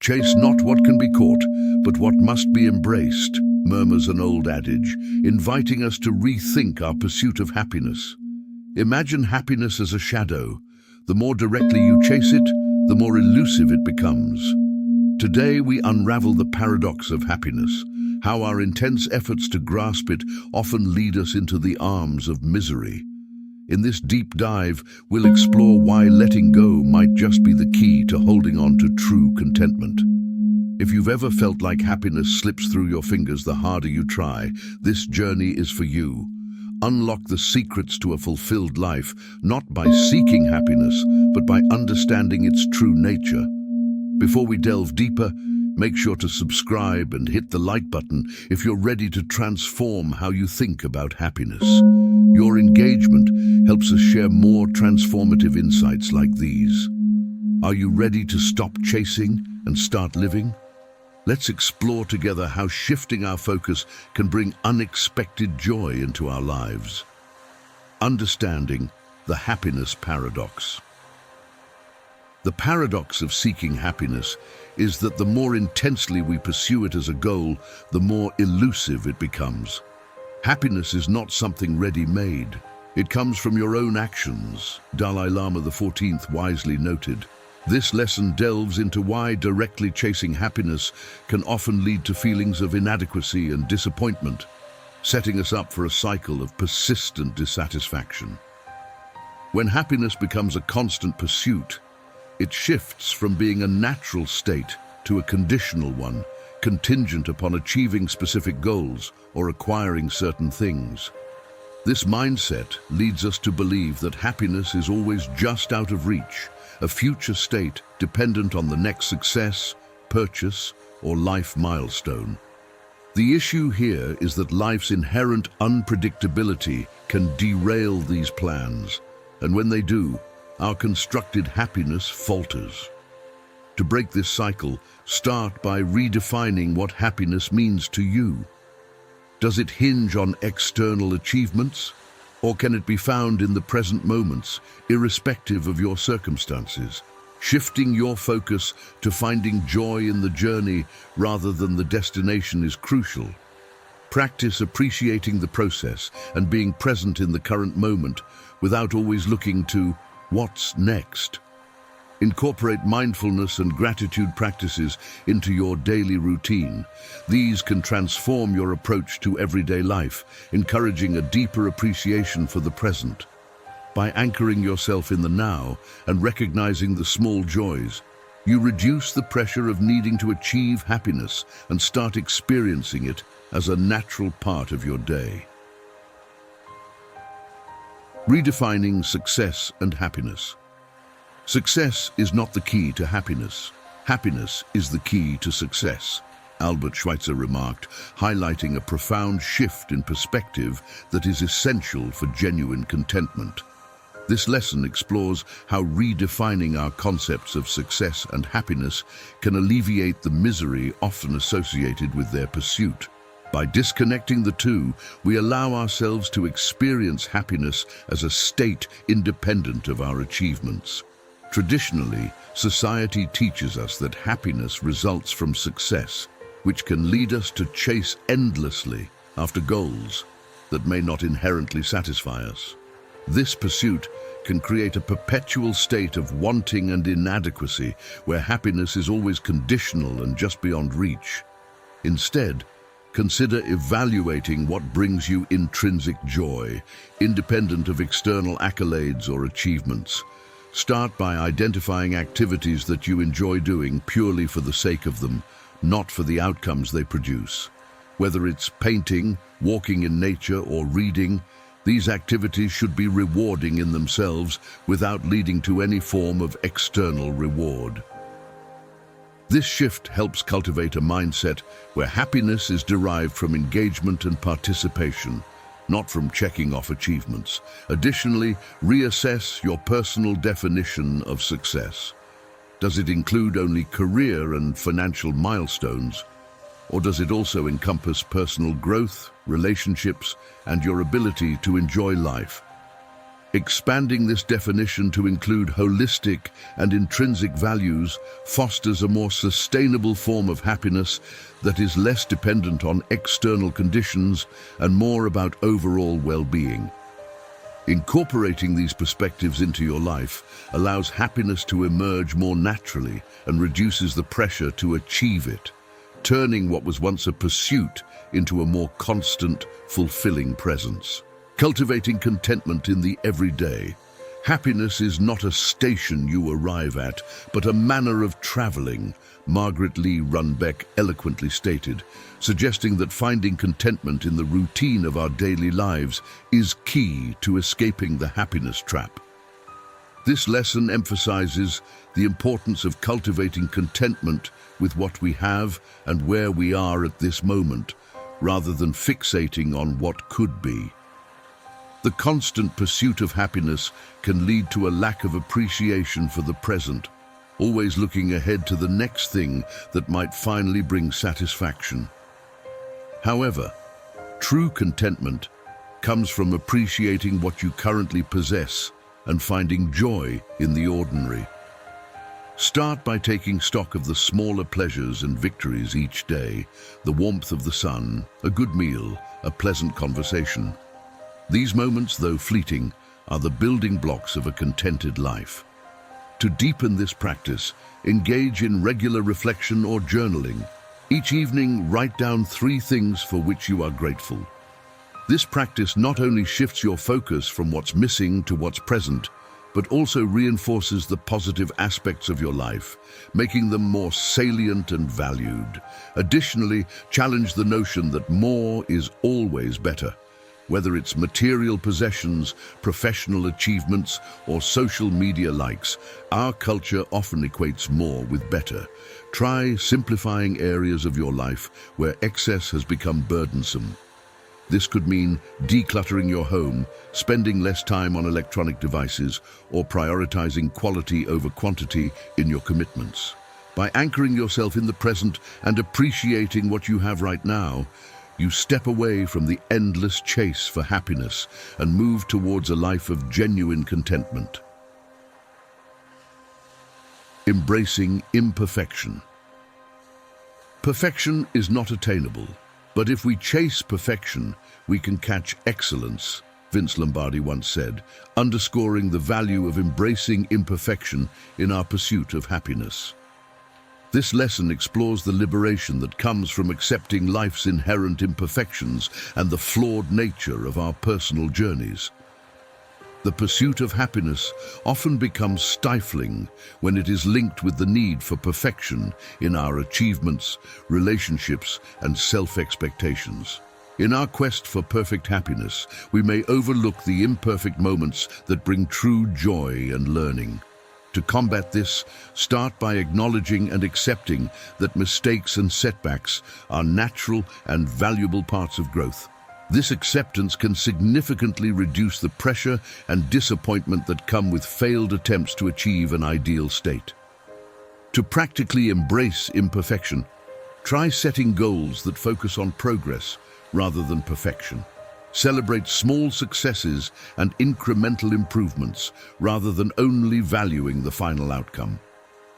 Chase not what can be caught, but what must be embraced, murmurs an old adage, inviting us to rethink our pursuit of happiness. Imagine happiness as a shadow. The more directly you chase it, the more elusive it becomes. Today we unravel the paradox of happiness, how our intense efforts to grasp it often lead us into the arms of misery. In this deep dive, we'll explore why letting go might just be the key to holding on to true contentment. If you've ever felt like happiness slips through your fingers the harder you try, this journey is for you. Unlock the secrets to a fulfilled life, not by seeking happiness, but by understanding its true nature. Before we delve deeper, make sure to subscribe and hit the like button if you're ready to transform how you think about happiness. Your engagement helps us share more transformative insights like these. Are you ready to stop chasing and start living? Let's explore together how shifting our focus can bring unexpected joy into our lives. Understanding the happiness paradox. The paradox of seeking happiness is that the more intensely we pursue it as a goal, the more elusive it becomes. Happiness is not something ready-made. It comes from your own actions, Dalai Lama XIV wisely noted. This lesson delves into why directly chasing happiness can often lead to feelings of inadequacy and disappointment, setting us up for a cycle of persistent dissatisfaction. When happiness becomes a constant pursuit, it shifts from being a natural state to a conditional one, contingent upon achieving specific goals or acquiring certain things. This mindset leads us to believe that happiness is always just out of reach, a future state dependent on the next success, purchase, or life milestone. The issue here is that life's inherent unpredictability can derail these plans, and when they do, our constructed happiness falters. To break this cycle, start by redefining what happiness means to you. Does it hinge on external achievements? Or can it be found in the present moments, irrespective of your circumstances? Shifting your focus to finding joy in the journey rather than the destination is crucial. Practice appreciating the process and being present in the current moment without always looking to what's next. Incorporate mindfulness and gratitude practices into your daily routine. These can transform your approach to everyday life, encouraging a deeper appreciation for the present. By anchoring yourself in the now and recognizing the small joys, you reduce the pressure of needing to achieve happiness and start experiencing it as a natural part of your day. Redefining success and happiness. Success is not the key to happiness. Happiness is the key to success, Albert Schweitzer remarked, highlighting a profound shift in perspective that is essential for genuine contentment. This lesson explores how redefining our concepts of success and happiness can alleviate the misery often associated with their pursuit. By disconnecting the two, we allow ourselves to experience happiness as a state independent of our achievements. Traditionally, society teaches us that happiness results from success, which can lead us to chase endlessly after goals that may not inherently satisfy us. This pursuit can create a perpetual state of wanting and inadequacy, where happiness is always conditional and just beyond reach. Instead, consider evaluating what brings you intrinsic joy, independent of external accolades or achievements. Start by identifying activities that you enjoy doing purely for the sake of them, not for the outcomes they produce. Whether it's painting, walking in nature, or reading, these activities should be rewarding in themselves without leading to any form of external reward. This shift helps cultivate a mindset where happiness is derived from engagement and participation, not from checking off achievements. Additionally, reassess your personal definition of success. Does it include only career and financial milestones, or does it also encompass personal growth, relationships, and your ability to enjoy life? Expanding this definition to include holistic and intrinsic values fosters a more sustainable form of happiness that is less dependent on external conditions and more about overall well-being. Incorporating these perspectives into your life allows happiness to emerge more naturally and reduces the pressure to achieve it, turning what was once a pursuit into a more constant, fulfilling presence. Cultivating contentment in the everyday. Happiness is not a station you arrive at, but a manner of traveling, Margaret Lee Runbeck eloquently stated, suggesting that finding contentment in the routine of our daily lives is key to escaping the happiness trap. This lesson emphasizes the importance of cultivating contentment with what we have and where we are at this moment, rather than fixating on what could be. The constant pursuit of happiness can lead to a lack of appreciation for the present, always looking ahead to the next thing that might finally bring satisfaction. However, true contentment comes from appreciating what you currently possess and finding joy in the ordinary. Start by taking stock of the smaller pleasures and victories each day, the warmth of the sun, a good meal, a pleasant conversation. These moments, though fleeting, are the building blocks of a contented life. To deepen this practice, engage in regular reflection or journaling. Each evening, write down 3 things for which you are grateful. This practice not only shifts your focus from what's missing to what's present, but also reinforces the positive aspects of your life, making them more salient and valued. Additionally, challenge the notion that more is always better. Whether it's material possessions, professional achievements, or social media likes, our culture often equates more with better. Try simplifying areas of your life where excess has become burdensome. This could mean decluttering your home, spending less time on electronic devices, or prioritizing quality over quantity in your commitments. By anchoring yourself in the present and appreciating what you have right now, you step away from the endless chase for happiness and move towards a life of genuine contentment. Embracing imperfection. Perfection is not attainable, but if we chase perfection, we can catch excellence, Vince Lombardi once said, underscoring the value of embracing imperfection in our pursuit of happiness. This lesson explores the liberation that comes from accepting life's inherent imperfections and the flawed nature of our personal journeys. The pursuit of happiness often becomes stifling when it is linked with the need for perfection in our achievements, relationships, and self-expectations. In our quest for perfect happiness, we may overlook the imperfect moments that bring true joy and learning. To combat this, start by acknowledging and accepting that mistakes and setbacks are natural and valuable parts of growth. This acceptance can significantly reduce the pressure and disappointment that come with failed attempts to achieve an ideal state. To practically embrace imperfection, try setting goals that focus on progress rather than perfection. Celebrate small successes and incremental improvements rather than only valuing the final outcome.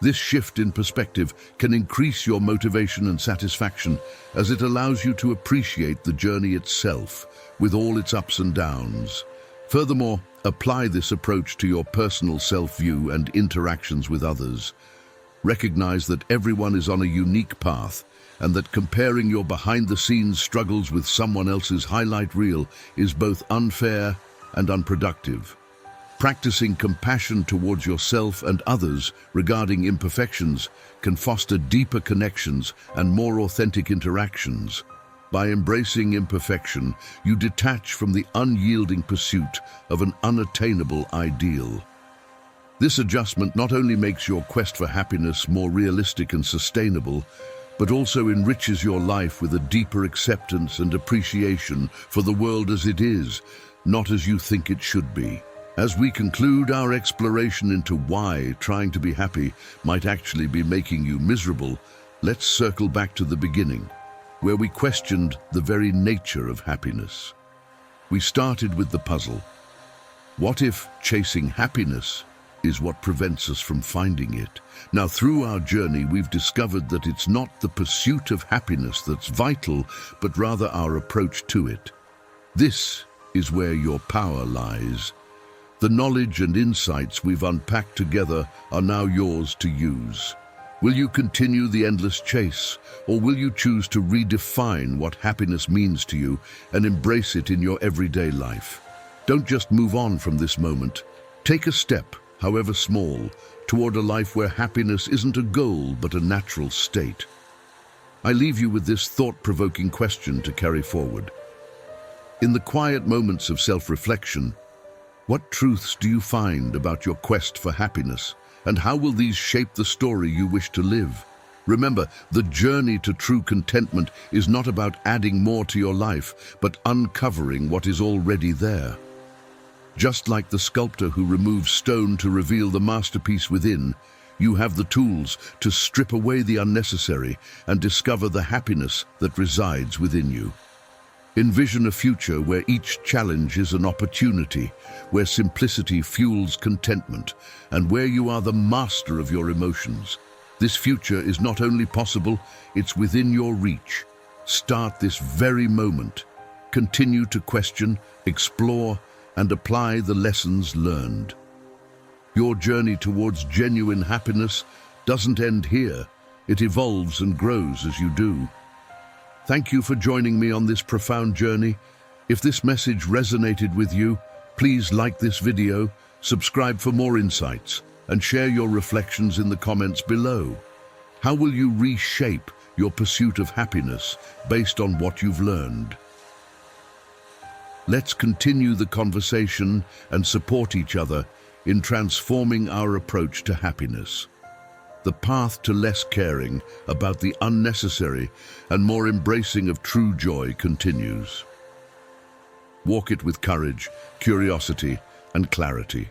This shift in perspective can increase your motivation and satisfaction as it allows you to appreciate the journey itself with all its ups and downs. Furthermore, apply this approach to your personal self-view and interactions with others. Recognize that everyone is on a unique path and that comparing your behind-the-scenes struggles with someone else's highlight reel is both unfair and unproductive. Practicing compassion towards yourself and others regarding imperfections can foster deeper connections and more authentic interactions. By embracing imperfection, you detach from the unyielding pursuit of an unattainable ideal. This adjustment not only makes your quest for happiness more realistic and sustainable, but also enriches your life with a deeper acceptance and appreciation for the world as it is, not as you think it should be. As we conclude our exploration into why trying to be happy might actually be making you miserable, let's circle back to the beginning, where we questioned the very nature of happiness. We started with the puzzle. What if chasing happiness is what prevents us from finding it? Now, through our journey, we've discovered that it's not the pursuit of happiness that's vital, but rather our approach to it. This is where your power lies. The knowledge and insights we've unpacked together are now yours to use. Will you continue the endless chase, or will you choose to redefine what happiness means to you and embrace it in your everyday life? Don't just move on from this moment. Take a step, however small, toward a life where happiness isn't a goal but a natural state. I leave you with this thought-provoking question to carry forward. In the quiet moments of self-reflection, what truths do you find about your quest for happiness, and how will these shape the story you wish to live? Remember, the journey to true contentment is not about adding more to your life, but uncovering what is already there. Just like the sculptor who removes stone to reveal the masterpiece within, you have the tools to strip away the unnecessary and discover the happiness that resides within you. Envision a future where each challenge is an opportunity, where simplicity fuels contentment, and where you are the master of your emotions. This future is not only possible, it's within your reach. Start this very moment. Continue to question, explore, and apply the lessons learned. Your journey towards genuine happiness doesn't end here. It evolves and grows as you do. Thank you for joining me on this profound journey. If this message resonated with you, please like this video, subscribe for more insights, and share your reflections in the comments below. How will you reshape your pursuit of happiness based on what you've learned? Let's continue the conversation and support each other in transforming our approach to happiness. The path to less caring about the unnecessary and more embracing of true joy continues. Walk it with courage, curiosity, and clarity.